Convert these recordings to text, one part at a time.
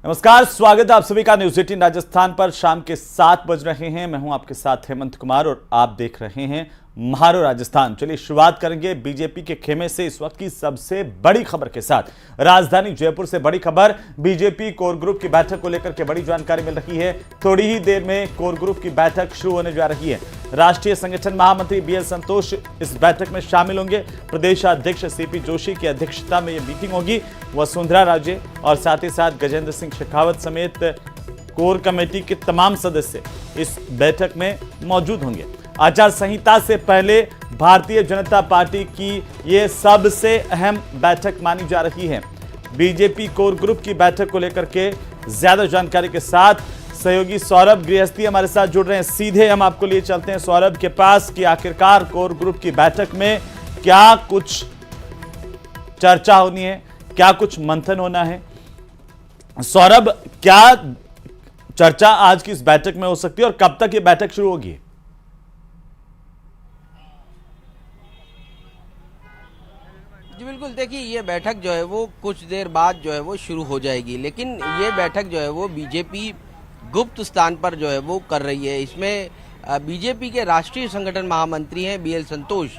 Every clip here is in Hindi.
नमस्कार, स्वागत है आप सभी का न्यूज 18 राजस्थान पर। शाम के 7 बज रहे हैं। मैं हूं आपके साथ हेमंत कुमार और आप देख रहे हैं महारो राजस्थान। चलिए शुरुआत करेंगे बीजेपी के खेमे से इस वक्त की सबसे बड़ी खबर के साथ। राजधानी जयपुर से बड़ी खबर, बीजेपी कोर ग्रुप की बैठक को लेकर के बड़ी जानकारी मिल रही है। थोड़ी ही देर में कोर ग्रुप की बैठक शुरू होने जा रही है। राष्ट्रीय संगठन महामंत्री बीएल संतोष इस बैठक में शामिल होंगे। प्रदेशाध्यक्ष सीपी जोशी की अध्यक्षता में यह मीटिंग होगी। वसुंधरा राजे और साथ ही साथ गजेंद्र सिंह शेखावत समेत कोर कमेटी के तमाम सदस्य इस बैठक में मौजूद होंगे। आचार संहिता से पहले भारतीय जनता पार्टी की यह सबसे अहम बैठक मानी जा रही है। बीजेपी कोर ग्रुप की बैठक को लेकर के ज्यादा जानकारी के साथ सहयोगी सौरभ गृहस्थी हमारे साथ जुड़ रहे हैं। सीधे हम आपको लिए चलते हैं सौरभ के पास कि आखिरकार कोर ग्रुप की बैठक में क्या कुछ चर्चा होनी है, क्या कुछ मंथन होना है। सौरभ, क्या चर्चा आज की इस बैठक में हो सकती है और कब तक यह बैठक शुरू होगी? जी बिल्कुल, देखिए ये बैठक जो है वो कुछ देर बाद जो है वो शुरू हो जाएगी, लेकिन ये बैठक जो है वो बीजेपी गुप्त स्थान पर जो है वो कर रही है। इसमें बीजेपी के राष्ट्रीय संगठन महामंत्री हैं बीएल संतोष,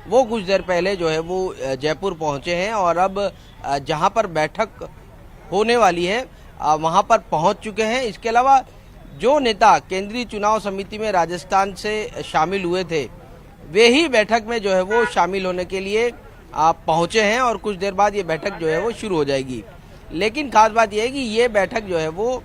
वो कुछ देर पहले जो है वो जयपुर पहुंचे हैं और अब जहां पर बैठक होने वाली है वहां पर पहुंच चुके हैं। इसके अलावा जो नेता केंद्रीय चुनाव समिति में राजस्थान से शामिल हुए थे वे ही बैठक में जो है वो शामिल होने के लिए पहुंचे हैं और कुछ देर बाद ये बैठक जो है वो शुरू हो जाएगी। लेकिन खास बात यह है कि ये बैठक जो है वो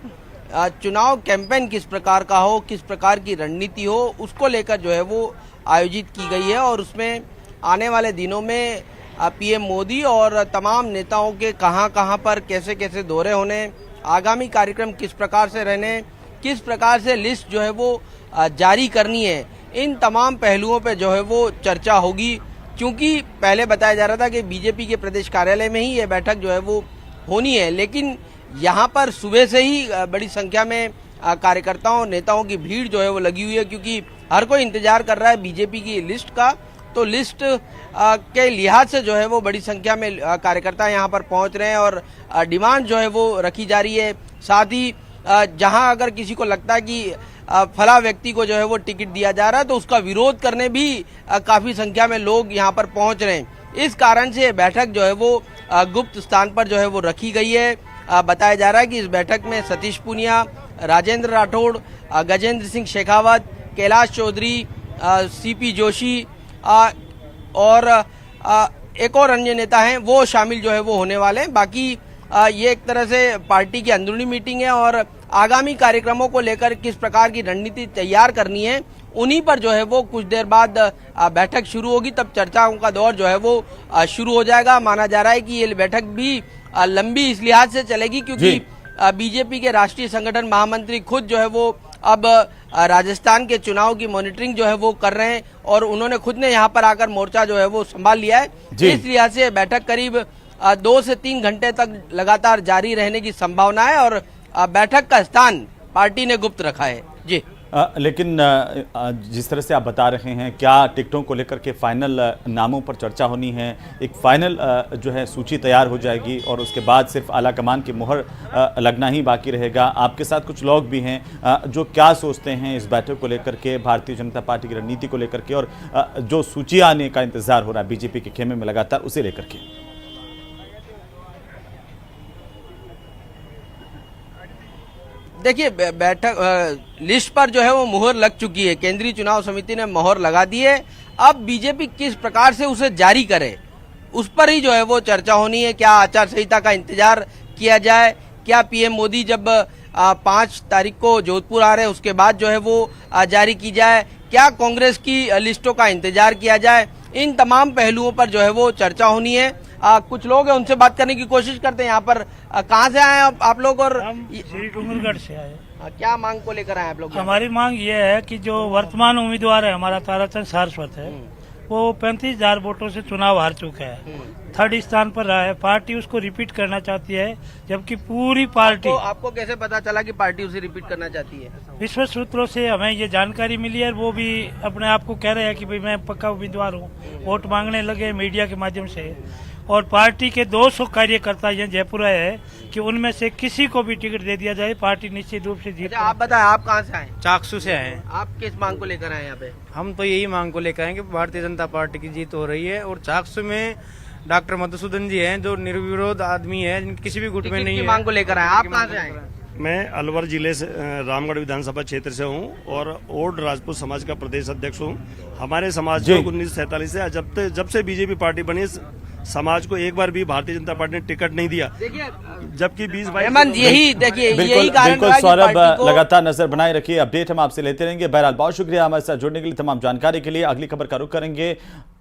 चुनाव कैंपेन किस प्रकार का हो, किस प्रकार की रणनीति हो, उसको लेकर जो है वो आयोजित की गई है और उसमें आने वाले दिनों में पीएम मोदी और तमाम नेताओं के कहां पर कैसे कैसे दौरे होने, आगामी कार्यक्रम किस प्रकार से रहने, किस प्रकार से लिस्ट जो है वो जारी करनी है, इन तमाम पहलुओं पे जो है वो चर्चा होगी। क्योंकि पहले बताया जा रहा था कि बीजेपी के प्रदेश कार्यालय में ही ये बैठक जो है वो होनी है, लेकिन यहाँ पर सुबह से ही बड़ी संख्या में कार्यकर्ताओं नेताओं की भीड़ जो है वो लगी हुई है, क्योंकि हर कोई इंतजार कर रहा है बीजेपी की लिस्ट का। तो लिस्ट के लिहाज से जो है वो बड़ी संख्या में कार्यकर्ता यहाँ पर पहुँच रहे हैं और डिमांड जो है वो रखी जा रही है। साथ ही जहाँ अगर किसी को लगता है कि फला व्यक्ति को जो है वो टिकट दिया जा रहा है तो उसका विरोध करने भी काफी संख्या में लोग यहाँ पर पहुंच रहे हैं। इस कारण से बैठक जो है वो गुप्त स्थान पर जो है वो रखी गई है। बताया जा रहा है कि इस बैठक में सतीश पूनिया, राजेंद्र राठौड़, गजेंद्र सिंह शेखावत, कैलाश चौधरी, सीपी जोशी और एक और अन्य नेता हैं वो शामिल जो है वो होने वाले हैं। बाकी ये एक तरह से पार्टी की अंदरूनी मीटिंग है और आगामी कार्यक्रमों को लेकर किस प्रकार की रणनीति तैयार करनी है उन्हीं पर जो है वो कुछ देर बाद बैठक शुरू होगी। तब चर्चाओं का दौर जो है वो शुरू हो जाएगा। माना जा रहा है कि ये बैठक भी लंबी इस लिहाज से चलेगी क्योंकि बीजेपी के राष्ट्रीय संगठन महामंत्री खुद जो है वो अब राजस्थान के चुनाव की मॉनिटरिंग जो है वो कर रहे हैं और उन्होंने खुद ने यहाँ पर आकर मोर्चा जो है वो संभाल लिया है। इस लिहाज से बैठक करीब 2 से 3 घंटे तक लगातार जारी रहने की संभावना है और बैठक का स्थान पार्टी ने गुप्त रखा है। जी लेकिन जिस तरह से आप बता रहे हैं, क्या टिकटों को लेकर के फाइनल नामों पर चर्चा होनी है? एक फाइनल जो है सूची तैयार हो जाएगी और उसके बाद सिर्फ आला कमान की मुहर लगना ही बाकी रहेगा। आपके साथ कुछ लोग भी हैं जो क्या सोचते हैं इस बैठक को लेकर के, भारतीय जनता पार्टी की रणनीति को लेकर के और जो सूची आने का इंतजार हो रहा है बीजेपी के खेमे में लगातार, उसे लेकर के। देखिए बैठक लिस्ट पर जो है वो मुहर लग चुकी है, केंद्रीय चुनाव समिति ने मोहर लगा दी है। अब बीजेपी किस प्रकार से उसे जारी करे उस पर ही जो है वो चर्चा होनी है। क्या आचार संहिता का इंतजार किया जाए, क्या पीएम मोदी जब 5 तारीख को जोधपुर आ रहे हैं उसके बाद जो है वो जारी की जाए, क्या कांग्रेस की लिस्टों का इंतजार किया जाए, इन तमाम पहलुओं पर जो है वो चर्चा होनी है। कुछ लोग हैं उनसे बात करने की कोशिश करते हैं। यहाँ पर कहाँ से आए आप लोग? और हम श्री डूंगरगढ़ से आए। क्या मांग को लेकर आए आप लोग? हमारी मांग ये है कि जो वर्तमान उम्मीदवार है हमारा ताराचंद सारस्वत है, वो 35,000 वोटों से चुनाव हार चुका है, 3rd स्थान पर रहा है। पार्टी उसको रिपीट करना चाहती है, जबकि पूरी पार्टी। आपको कैसे पता चला कि पार्टी उसे रिपीट करना चाहती है? विश्वस्त सूत्रों से हमें ये जानकारी मिली है। वो भी अपने आप को कह रहे हैं कि भाई मैं पक्का उम्मीदवार हूँ, वोट मांगने लगे मीडिया के माध्यम से। और पार्टी के 200 कार्यकर्ता यहाँ जयपुर आए हैं कि उनमें से किसी को भी टिकट दे दिया जाए, पार्टी निश्चित रूप से जीत। अच्छा, आप बताएं, आप कहाँ से आए? चाकसू से आए हैं। आप किस मांग को लेकर आए यहाँ पे? हम तो यही मांग को लेकर आए कि भारतीय जनता पार्टी की जीत हो रही है और चाकसू में डॉक्टर मधुसूदन जी हैं जो निर्विरोध आदमी है, जिनकी किसी भी गुट में नहीं है। मांग को लेकर आए, आप कहाँ से आए? मैं अलवर जिले से रामगढ़ विधानसभा क्षेत्र से हूँ और ओड राजपूत समाज का प्रदेश अध्यक्ष हूँ। हमारे समाज को 1947 से जब से बीजेपी पार्टी बनी, समाज को एक बार भी भारतीय जनता पार्टी ने टिकट नहीं दिया। देखिए, जबकि 2022 यही देखिए, यही बिल्कुल कारण बिल्कुल रहा कि सौरभ, पार्टी को- लगातार नजर बनाए रखिए, अपडेट हम आपसे लेते रहेंगे। बहरहाल बहुत शुक्रिया हमारे साथ जुड़ने के लिए, तमाम जानकारी के लिए। अगली खबर का रुख करेंगे।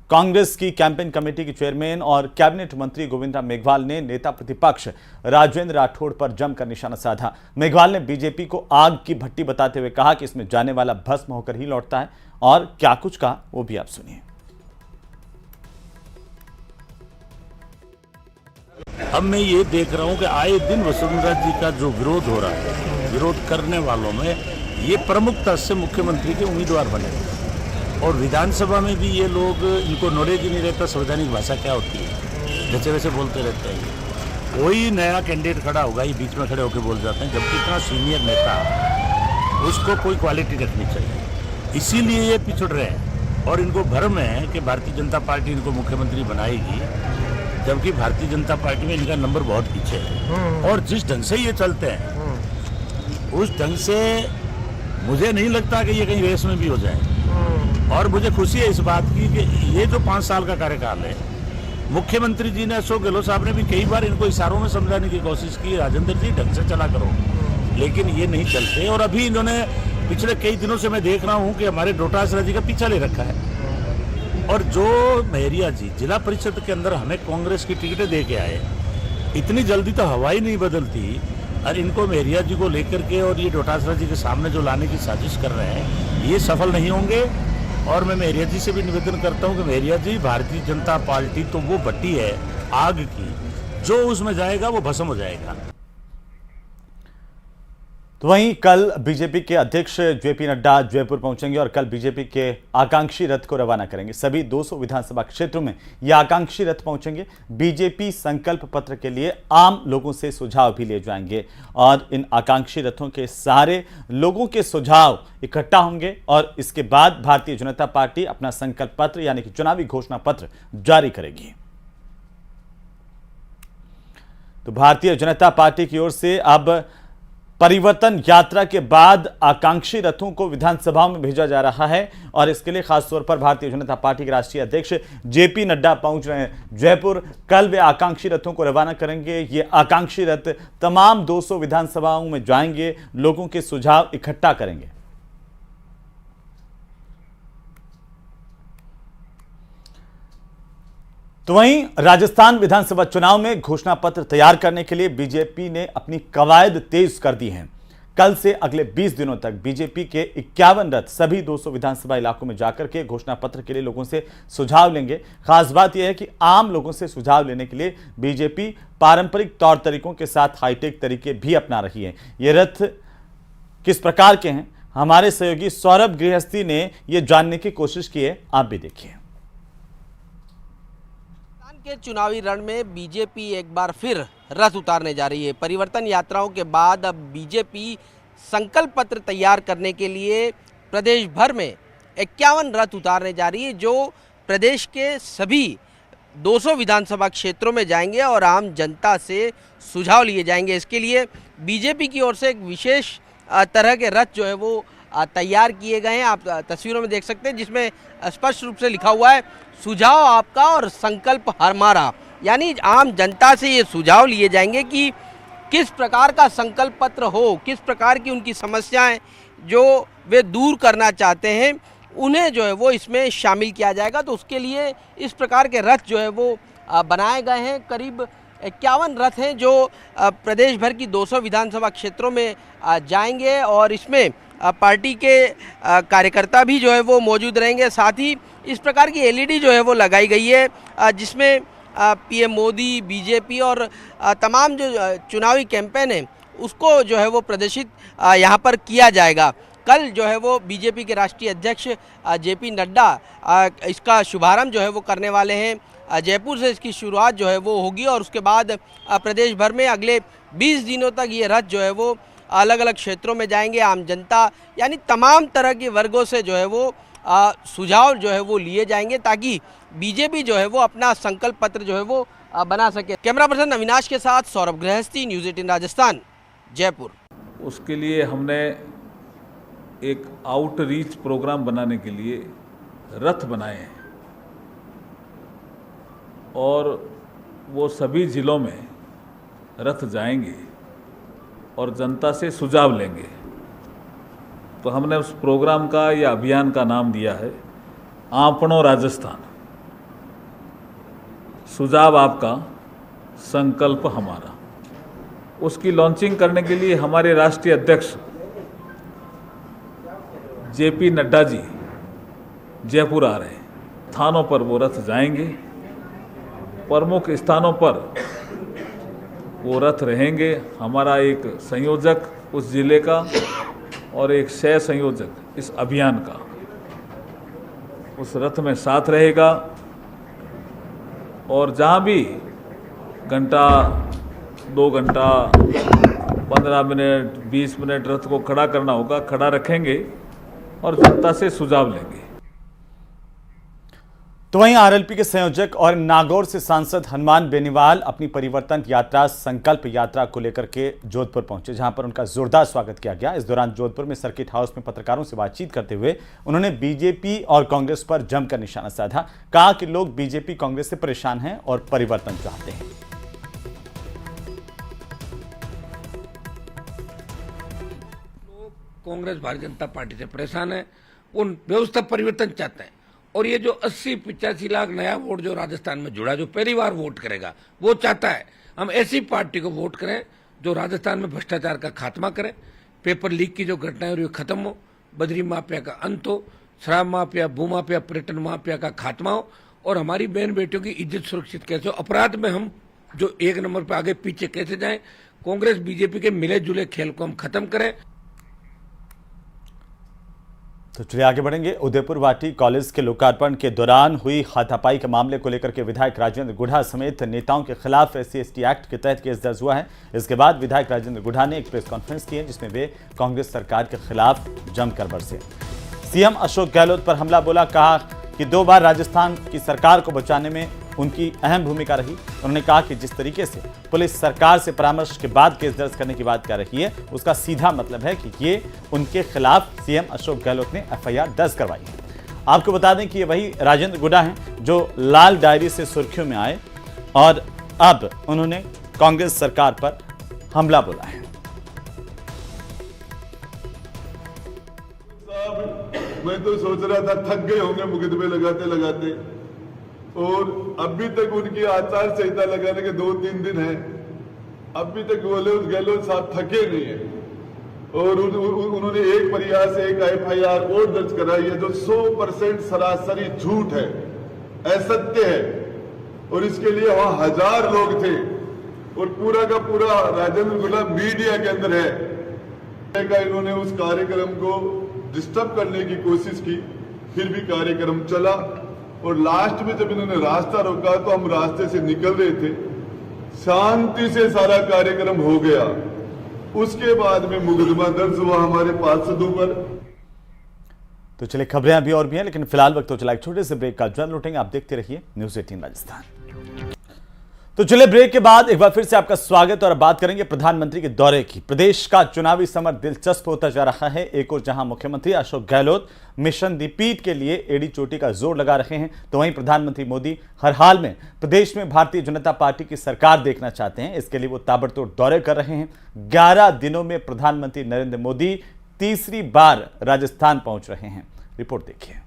कांग्रेस की कैंपेन कमेटी के चेयरमैन और कैबिनेट मंत्री गोविंद राम मेघवाल ने नेता प्रतिपक्ष राजेंद्र राठौड़ पर जमकर निशाना साधा। मेघवाल ने बीजेपी को आग की भट्टी बताते हुए कहा कि इसमें जाने वाला भस्म होकर ही लौटता है, और क्या कुछ कहा वो भी आप सुनिए। अब मैं ये देख रहा हूँ कि आए दिन वसुंधरा जी का जो विरोध हो रहा है, विरोध करने वालों में ये प्रमुखता से मुख्यमंत्री के उम्मीदवार बने, और विधानसभा में भी ये लोग, इनको नॉलेज ही नहीं रहता संवैधानिक भाषा क्या होती है, जैसे वैसे बोलते रहते हैं। कोई नया कैंडिडेट खड़ा होगा, ये बीच में खड़े होकर बोल जाते हैं, जबकि इतना सीनियर नेता, उसको कोई क्वालिटी रखनी चाहिए। इसीलिए ये पिछड़ रहे हैं और इनको भ्रम है कि भारतीय जनता पार्टी इनको मुख्यमंत्री बनाएगी, जबकि भारतीय जनता पार्टी में इनका नंबर बहुत पीछे है। और जिस ढंग से ये चलते हैं उस ढंग से मुझे नहीं लगता कि ये कहीं रेस में भी हो जाए। और मुझे खुशी है इस बात की कि ये जो 5 साल का कार्यकाल है, मुख्यमंत्री जी ने, अशोक गहलोत साहब ने भी कई बार इनको इशारों में समझाने की कोशिश की, राजेंद्र जी ढंग से चला करो, लेकिन ये नहीं चलते। और अभी इन्होंने पिछले कई दिनों से मैं देख रहा हूँ कि हमारे डोटासरा जी का पीछा ले रखा है। और जो मेहरिया जी जिला परिषद के अंदर हमें कांग्रेस की टिकटें दे के आए, इतनी जल्दी तो हवा ही नहीं बदलती, और इनको मेहरिया जी को लेकर के और ये डोटासरा जी के सामने जो लाने की साजिश कर रहे हैं, ये सफल नहीं होंगे। और मैं मेहरिया जी से भी निवेदन करता हूं कि मेहरिया जी, भारतीय जनता पार्टी तो वो भट्टी है आग की, जो उसमें जाएगा वो भस्म हो जाएगा। तो वहीं कल बीजेपी के अध्यक्ष जेपी नड्डा जयपुर पहुंचेंगे और कल बीजेपी के आकांक्षी रथ को रवाना करेंगे। सभी 200 विधानसभा क्षेत्रों में यह आकांक्षी रथ पहुंचेंगे। बीजेपी संकल्प पत्र के लिए आम लोगों से सुझाव भी ले जाएंगे और इन आकांक्षी रथों के सारे लोगों के सुझाव इकट्ठा होंगे और इसके बाद भारतीय जनता पार्टी अपना संकल्प पत्र यानी कि चुनावी घोषणा पत्र जारी करेगी। तो भारतीय जनता पार्टी की ओर से अब परिवर्तन यात्रा के बाद आकांक्षी रथों को विधानसभा में भेजा जा रहा है और इसके लिए खासतौर पर भारतीय जनता पार्टी के राष्ट्रीय अध्यक्ष जेपी नड्डा पहुंच रहे हैं जयपुर। कल वे आकांक्षी रथों को रवाना करेंगे। ये आकांक्षी रथ तमाम 200 विधानसभाओं में जाएंगे, लोगों के सुझाव इकट्ठा करेंगे। तो वहीं राजस्थान विधानसभा चुनाव में घोषणा पत्र तैयार करने के लिए बीजेपी ने अपनी कवायद तेज कर दी है। कल से अगले 20 दिनों तक बीजेपी के 51 रथ सभी 200 विधानसभा इलाकों में जाकर के घोषणा पत्र के लिए लोगों से सुझाव लेंगे। खास बात यह है कि आम लोगों से सुझाव लेने के लिए बीजेपी पारंपरिक तौर तरीकों के साथ हाईटेक तरीके भी अपना रही है। ये रथ किस प्रकार के हैं, हमारे सहयोगी सौरभ गृहस्थी ने यह जानने की कोशिश की है, आप भी देखिए। के चुनावी रण में बीजेपी एक बार फिर रथ उतारने जा रही है। परिवर्तन यात्राओं के बाद अब बीजेपी संकल्प पत्र तैयार करने के लिए प्रदेश भर में 51 रथ उतारने जा रही है, जो प्रदेश के सभी 200 विधानसभा क्षेत्रों में जाएंगे और आम जनता से सुझाव लिए जाएंगे। इसके लिए बीजेपी की ओर से एक विशेष तरह के रथ जो है वो तैयार किए गए हैं। आप तस्वीरों में देख सकते हैं, जिसमें स्पष्ट रूप से लिखा हुआ है सुझाव आपका और संकल्प हमारा। यानी आम जनता से ये सुझाव लिए जाएंगे कि किस प्रकार का संकल्प पत्र हो, किस प्रकार की उनकी समस्याएं जो वे दूर करना चाहते हैं, उन्हें जो है वो इसमें शामिल किया जाएगा। तो उसके लिए इस प्रकार के रथ जो है वो बनाए गए हैं। करीब 51 रथ हैं जो प्रदेश भर की 200 विधानसभा क्षेत्रों में जाएंगे और इसमें पार्टी के कार्यकर्ता भी जो है वो मौजूद रहेंगे। साथ ही इस प्रकार की एलईडी जो है वो लगाई गई है, जिसमें पीएम मोदी, बीजेपी और तमाम जो चुनावी कैंपेन है उसको जो है वो प्रदर्शित यहाँ पर किया जाएगा। कल जो है वो बीजेपी के राष्ट्रीय अध्यक्ष जेपी नड्डा इसका शुभारंभ जो है वो करने वाले हैं। जयपुर से इसकी शुरुआत जो है वो होगी और उसके बाद प्रदेश भर में अगले 20 दिनों तक ये रथ जो है वो अलग अलग क्षेत्रों में जाएंगे। आम जनता यानी तमाम तरह के वर्गों से जो है वो सुझाव जो है वो लिए जाएंगे ताकि बीजेपी जो है वो अपना संकल्प पत्र जो है वो बना सके। कैमरा पर्सन अविनाश के साथ सौरभ गृहस्थी, न्यूज़ 18 राजस्थान, जयपुर। उसके लिए हमने एक आउटरीच प्रोग्राम बनाने के लिए रथ बनाए हैं और वो सभी जिलों में रथ जाएंगे और जनता से सुझाव लेंगे। तो हमने उस प्रोग्राम का या अभियान का नाम दिया है आपनो राजस्थान, सुझाव आपका, संकल्प हमारा। उसकी लॉन्चिंग करने के लिए हमारे राष्ट्रीय अध्यक्ष जेपी नड्डा जी जयपुर आ रहे हैं। स्थानों पर वो रथ जाएंगे, प्रमुख स्थानों पर वो रथ रहेंगे। हमारा एक संयोजक उस जिले का और एक सह संयोजक इस अभियान का उस रथ में साथ रहेगा और जहाँ भी घंटा, 2 घंटा, 15 मिनट, 20 मिनट रथ को खड़ा करना होगा, खड़ा रखेंगे और जनता से सुझाव लेंगे। तो वहीं आरएलपी के संयोजक और नागौर से सांसद हनुमान बेनीवाल अपनी परिवर्तन यात्रा संकल्प यात्रा को लेकर के जोधपुर पहुंचे, जहां पर उनका जोरदार स्वागत किया गया। इस दौरान जोधपुर में सर्किट हाउस में पत्रकारों से बातचीत करते हुए उन्होंने बीजेपी और कांग्रेस पर जमकर निशाना साधा। कहा कि लोग बीजेपी कांग्रेस से परेशान हैं और परिवर्तन चाहते हैं। कांग्रेस भारतीय जनता पार्टी से परेशान है, उन व्यवस्था परिवर्तन चाहते हैं और ये जो 80-85 लाख नया वोट जो राजस्थान में जुड़ा, जो पहली बार वोट करेगा, वो चाहता है हम ऐसी पार्टी को वोट करें जो राजस्थान में भ्रष्टाचार का खात्मा करे, पेपर लीक की जो घटनाएं हो रही खत्म हो, बजरी माफिया का अंत हो, शराब माफिया, भू माफिया, पर्यटन माफिया का खात्मा हो और हमारी बहन बेटियों की इज्जत सुरक्षित कैसे हो, अपराध में हम जो 1 नंबर पर आगे पीछे कैसे जाएं, कांग्रेस बीजेपी के मिले जुले खेल को हम खत्म करें। तो चलिए आगे बढ़ेंगे। उदयपुर वाटी कॉलेज के लोकार्पण के दौरान हुई हाथापाई के मामले को लेकर के विधायक राजेंद्र गुढ़ा समेत नेताओं के खिलाफ SC/ST एक्ट के तहत केस दर्ज हुआ है। इसके बाद विधायक राजेंद्र गुढ़ा ने एक प्रेस कॉन्फ्रेंस की है, जिसमें वे कांग्रेस सरकार के खिलाफ जमकर बरसे। सीएम अशोक गहलोत पर हमला बोला, कहा कि 2 बार राजस्थान की सरकार को बचाने में उनकी अहम भूमिका रही। उन्होंने कहा कि जिस तरीके से पुलिस सरकार से परामर्श के बाद केस दर्ज करने की बात कर रही है, उसका सीधा मतलब है कि ये उनके खिलाफ सीएम अशोक गहलोत ने FIR दर्ज करवाई है। आपको बता दें कि ये वही राजेंद्र गुढ़ा हैं जो लाल डायरी से सुर्खियों में आए और अब उन्होंने कांग्रेस सरकार पर हमला बोला है। मैं तो सोच रहा था थक गए होंगे मुकदमे लगाते लगाते, और अभी तक उनकी आचार संहिता लगाने के 2-3 दिन हैं, अभी तक गहलोत साहब थके नहीं है और उन्होंने एक प्रयास से एक FIR और दर्ज कराई है जो 100% सरासरी झूठ है, असत्य है और इसके लिए वहां 1000 लोग थे और पूरा का पूरा राजेंद्र गुढ़ा मीडिया के अंदर है। इन्होंने उस कार्यक्रम को डिस्टर्ब करने की कोशिश की, फिर भी कार्यक्रम चला और लास्ट में जब इन्होंने रास्ता रोका तो हम रास्ते से निकल रहे थे, शांति से सारा कार्यक्रम हो गया। उसके बाद में मुकदमा दर्ज हुआ हमारे पार्षदों पर। तो चलिए खबरें अभी और भी हैं, लेकिन फिलहाल वक्त तो चला एक छोटे से ब्रेक का। जल्द लौटेंगे, आप देखते रहिए न्यूज़ 18 राजस्थान। तो चलिए ब्रेक के बाद एक बार फिर से आपका स्वागत और अब बात करेंगे प्रधानमंत्री के दौरे की। प्रदेश का चुनावी समर दिलचस्प होता जा रहा है। एक और जहां मुख्यमंत्री अशोक गहलोत मिशन रिपीट के लिए एड़ी चोटी का जोर लगा रहे हैं, तो वहीं प्रधानमंत्री मोदी हर हाल में प्रदेश में भारतीय जनता पार्टी की सरकार देखना चाहते हैं। इसके लिए वो ताबड़तोड़ दौरे कर रहे हैं। 11 दिनों में प्रधानमंत्री नरेंद्र मोदी तीसरी बार राजस्थान पहुंच रहे हैं। रिपोर्ट देखिए।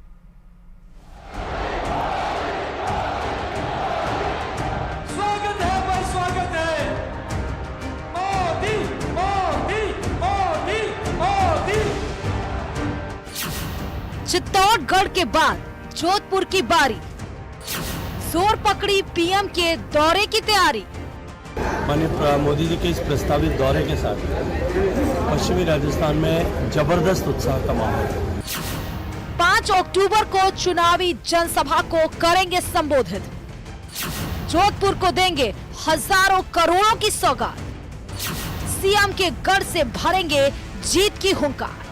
चित्तौड़गढ़ के बाद जोधपुर की बारी, जोर पकड़ी पीएम के दौरे की तैयारी। माननीय मोदी जी के इस प्रस्तावित दौरे के साथ पश्चिमी राजस्थान में जबरदस्त उत्साह का माहौल है। 5 अक्टूबर को चुनावी जनसभा को करेंगे संबोधित। जोधपुर को देंगे हजारों करोड़ों की सौगात। सीएम के गढ़ से भरेंगे जीत की हुंकार।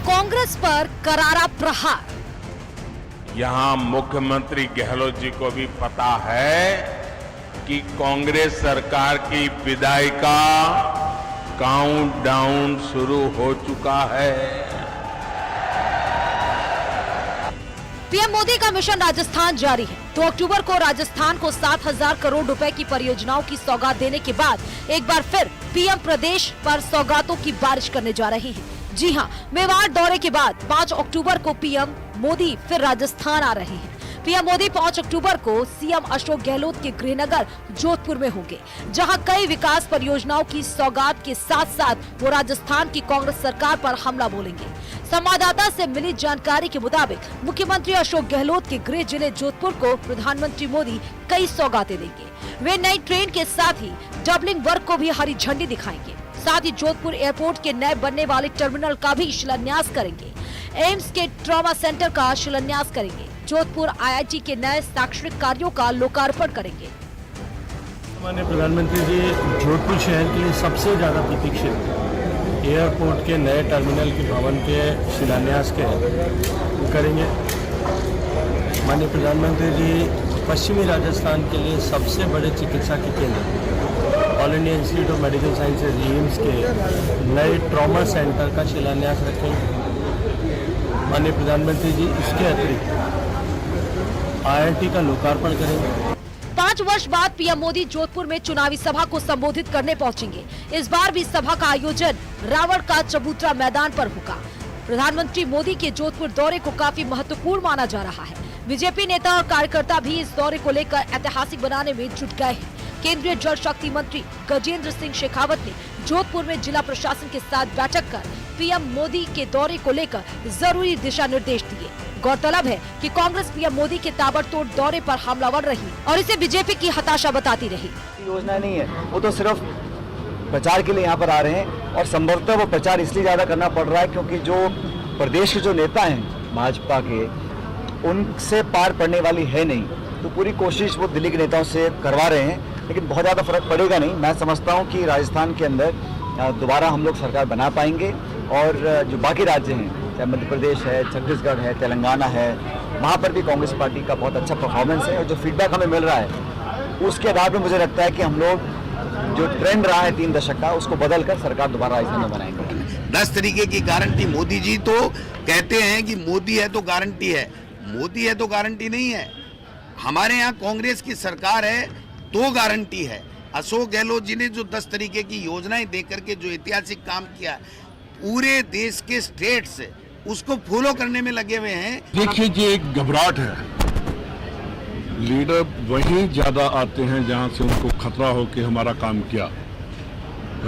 कांग्रेस पर करारा प्रहार। यहाँ मुख्यमंत्री गहलोत जी को भी पता है कि कांग्रेस सरकार की विदाई का काउंटडाउन शुरू हो चुका है। पीएम मोदी का मिशन राजस्थान जारी है। 2 अक्टूबर को राजस्थान को 7,000 करोड़ रुपए की परियोजनाओं की सौगात देने के बाद एक बार फिर पीएम प्रदेश पर सौगातों की बारिश करने जा रहे हैं। जी हां, मेवाड़ दौरे के बाद 5 अक्टूबर को पीएम मोदी फिर राजस्थान आ रहे हैं। पीएम मोदी 5 अक्टूबर को सीएम अशोक गहलोत के गृहनगर जोधपुर में होंगे, जहां कई विकास परियोजनाओं की सौगात के साथ साथ वो राजस्थान की कांग्रेस सरकार पर हमला बोलेंगे। संवाददाता से मिली जानकारी के मुताबिक मुख्यमंत्री अशोक गहलोत के गृह जिले जोधपुर को प्रधानमंत्री मोदी कई सौगातें देंगे। वे नई ट्रेन के साथ ही डबलिंग वर्क को भी हरी झंडी दिखाएंगे। साथ ही जोधपुर एयरपोर्ट के नए बनने वाले टर्मिनल का भी शिलान्यास करेंगे। एम्स के ट्रॉमा सेंटर का शिलान्यास करेंगे। जोधपुर IIT के नए शैक्षणिक कार्यों का लोकार्पण करेंगे। माननीय प्रधानमंत्री जी जोधपुर शहर के लिए सबसे ज्यादा प्रतीक्षित एयरपोर्ट के नए टर्मिनल के भवन के शिलान्यास के करेंगे। माननीय प्रधानमंत्री जी पश्चिमी राजस्थान के लिए सबसे बड़े चिकित्सा के केंद्र all India institute of medical sciences AIIMS के नए ट्रॉमा सेंटर का शिलान्यास रखेंगे। माननीय प्रधानमंत्री जी इसके अतिरिक्त IIT का लोकार्पण करेंगे। 5 वर्ष बाद पीएम मोदी जोधपुर में चुनावी सभा को संबोधित करने पहुंचेंगे। इस बार भी सभा का आयोजन रावण का चबूतरा मैदान पर होगा। प्रधानमंत्री मोदी के जोधपुर दौरे को काफी महत्वपूर्ण माना जा रहा है। बीजेपी नेता और कार्यकर्ता भी इस दौरे को लेकर ऐतिहासिक बनाने में जुट गए हैं। केंद्रीय जल शक्ति मंत्री गजेंद्र सिंह शेखावत ने जोधपुर में जिला प्रशासन के साथ बैठक कर पीएम मोदी के दौरे को लेकर जरूरी दिशा निर्देश दिए। गौरतलब है कि कांग्रेस पीएम मोदी के ताबड़तोड़ दौरे पर हमलावर रही और इसे बीजेपी की हताशा बताती रही। योजना नहीं है, वो तो सिर्फ प्रचार के लिए यहाँ पर आ रहे हैं और संभवतः वो प्रचार इसलिए ज्यादा करना पड़ रहा है क्योंकि जो प्रदेश के जो नेता हैं भाजपा के, उनसे पार पड़ने वाली है नहीं, तो पूरी कोशिश वो दिल्ली के नेताओं से करवा रहे हैं, लेकिन बहुत ज़्यादा फर्क पड़ेगा नहीं। मैं समझता हूँ कि राजस्थान के अंदर दोबारा हम लोग सरकार बना पाएंगे और जो बाकी राज्य हैं, चाहे मध्य प्रदेश है, छत्तीसगढ़ है, तेलंगाना है, वहाँ पर भी कांग्रेस पार्टी का बहुत अच्छा परफॉर्मेंस है और जो फीडबैक हमें मिल रहा है उसके आधार पर मुझे लगता है कि हम लोग जो ट्रेंड रहा है 3 दशक का उसको बदल कर सरकार दोबारा राजस्थान में बनाएंगे। 10 तरीके की गारंटी मोदी जी तो कहते हैं कि मोदी है तो गारंटी है, मोदी है तो गारंटी नहीं है। हमारे यहाँ कांग्रेस की सरकार है तो गारंटी है। अशोक गहलोत जी ने जो 10 तरीके की योजनाएं देकर के जो ऐतिहासिक काम किया पूरे देश के स्टेट से, उसको फॉलो करने में लगे हुए हैं। देखिए जी, एक घबराहट है, लीडर वहीं ज्यादा आते हैं जहां से उनको खतरा हो कि हमारा काम किया।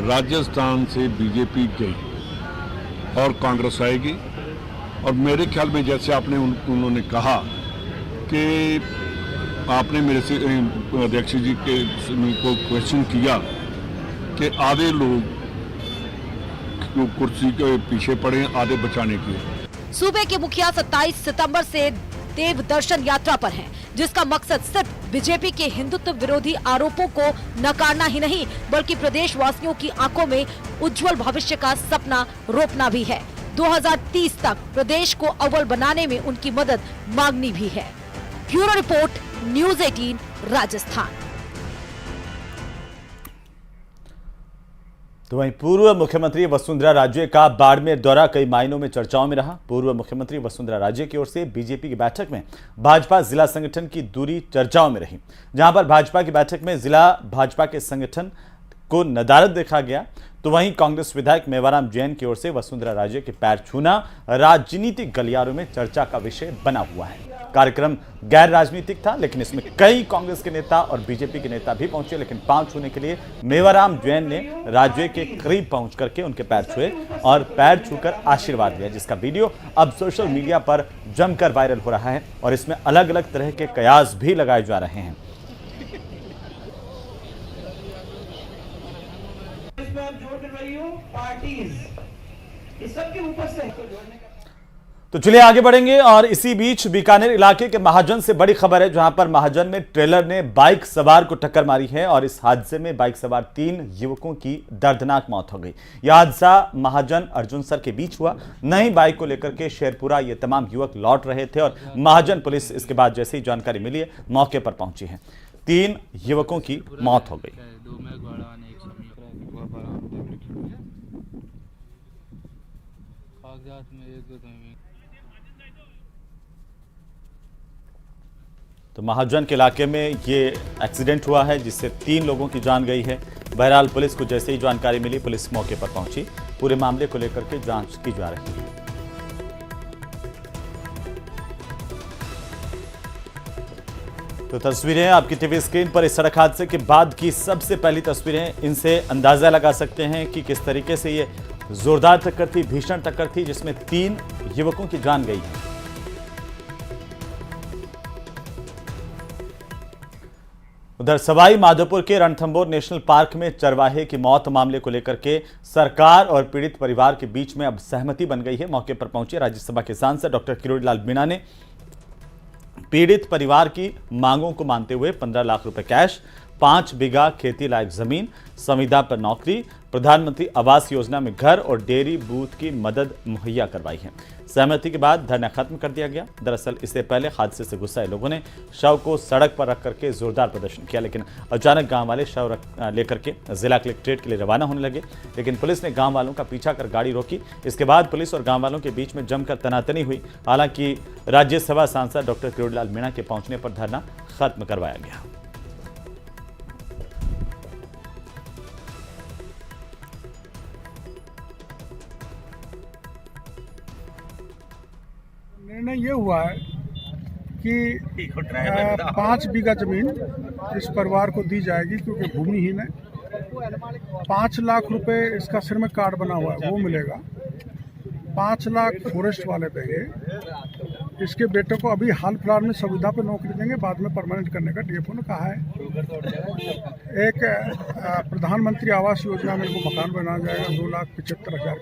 राजस्थान से बीजेपी गई और कांग्रेस आएगी और मेरे ख्याल में जैसे आपने उन्होंने कहा कि आपने मेरे से अध्यक्ष जी के को क्वेश्चन किया कि आधे लोग कुर्सी के पीछे पड़े, आधे बचाने के। सूबे के मुखिया 27 सितंबर से देव दर्शन यात्रा पर हैं, जिसका मकसद सिर्फ बीजेपी के हिंदुत्व विरोधी आरोपों को नकारना ही नहीं बल्कि प्रदेश वासियों की आंखों में उज्जवल भविष्य का सपना रोपना भी है। 2030 तक प्रदेश को अव्वल बनाने में उनकी मदद मांगनी भी है। Bureau report, news 18 Rajasthan. तो वहीं पूर्व मुख्यमंत्री वसुंधरा राजे का बाड़मेर दौरा कई मायनों में चर्चाओं में रहा। पूर्व मुख्यमंत्री वसुंधरा राजे की ओर से बीजेपी की बैठक में भाजपा जिला संगठन की दूरी चर्चाओं में रही, जहां पर भाजपा की बैठक में जिला भाजपा के संगठन को नदारद देखा गया, तो वहीं कांग्रेस विधायक मेवाराम जैन की ओर से वसुंधरा राजे के पैर छूना राजनीतिक गलियारों में चर्चा का विषय बना हुआ है। कार्यक्रम गैर राजनीतिक था, लेकिन इसमें कई कांग्रेस के नेता और बीजेपी के नेता भी पहुंचे, लेकिन पांव छूने के लिए मेवाराम जैन ने राजे के करीब पहुंच करके उनके पैर छुए और पैर छूकर आशीर्वाद दिया, जिसका वीडियो अब सोशल मीडिया पर जमकर वायरल हो रहा है और इसमें अलग अलग तरह के कयास भी लगाए जा रहे हैं। तो चलिए आगे बढ़ेंगे और इसी बीच बीकानेर इलाके के महाजन से बड़ी खबर है, जहां पर महाजन में ट्रेलर ने बाइक सवार को टक्कर मारी है और इस हादसे में बाइक सवार 3 युवकों की दर्दनाक मौत हो गई। यह हादसा महाजन अर्जुनसर के बीच हुआ। नई बाइक को लेकर के शेरपुरा ये तमाम युवक लौट रहे थे और महाजन पुलिस इसके बाद जैसे ही जानकारी मिली है मौके पर पहुंची है। 3 युवकों की मौत हो गई। तो महाजन के इलाके में ये एक्सीडेंट हुआ है जिससे 3 लोगों की जान गई है। बहरहाल पुलिस को जैसे ही जानकारी मिली पुलिस मौके पर पहुंची। पूरे मामले को लेकर के जांच की जा रही है। तो तस्वीरें आपकी टीवी स्क्रीन पर इस सड़क हादसे के बाद की सबसे पहली तस्वीरें। इनसे अंदाजा लगा सकते हैं कि किस तरीके से ये जोरदार टक्कर थी, भीषण टक्कर थी जिसमें 3 युवकों की जान गई है। उधर सवाई माधोपुर के रणथंभौर नेशनल पार्क में चरवाहे की मौत मामले को लेकर के सरकार और पीड़ित परिवार के बीच में अब सहमति बन गई है। मौके पर पहुंचे राज्यसभा के सांसद डॉक्टर किरोड़ीलाल मीणा ने पीड़ित परिवार की मांगों को मानते हुए 15 लाख रुपए कैश, 5 बीघा खेती लायक जमीन, संविदा पर नौकरी, प्रधानमंत्री आवास योजना में घर और डेयरी बूथ की मदद मुहैया करवाई है। सहमति के बाद धरना खत्म कर दिया गया। दरअसल इससे पहले हादसे से गुस्साए लोगों ने शव को सड़क पर रख करके जोरदार प्रदर्शन किया, लेकिन अचानक गांव वाले शव लेकर के जिला कलेक्ट्रेट के लिए रवाना होने लगे। लेकिन पुलिस ने गांव वालों का पीछा कर गाड़ी रोकी। इसके बाद पुलिस और गांव वालों के बीच में जमकर तनातनी हुई। हालांकि राज्यसभा सांसद डॉक्टर किरोड़ीलाल मीणा के पहुंचने पर धरना खत्म करवाया गया। निर्णय ये हुआ है कि 5 बीघा जमीन इस परिवार को दी जाएगी क्योंकि भूमिहीन है। 5 लाख रुपए इसका सिर में कार्ड बना हुआ है वो मिलेगा। 5 लाख फॉरेस्ट वाले देंगे। इसके बेटे को अभी हाल फिलहाल में संविदा पे नौकरी देंगे, बाद में परमानेंट करने का डीएफओ ने कहा है। एक प्रधानमंत्री आवास योजना में इनको मकान बनाया जाएगा 2,75,000 की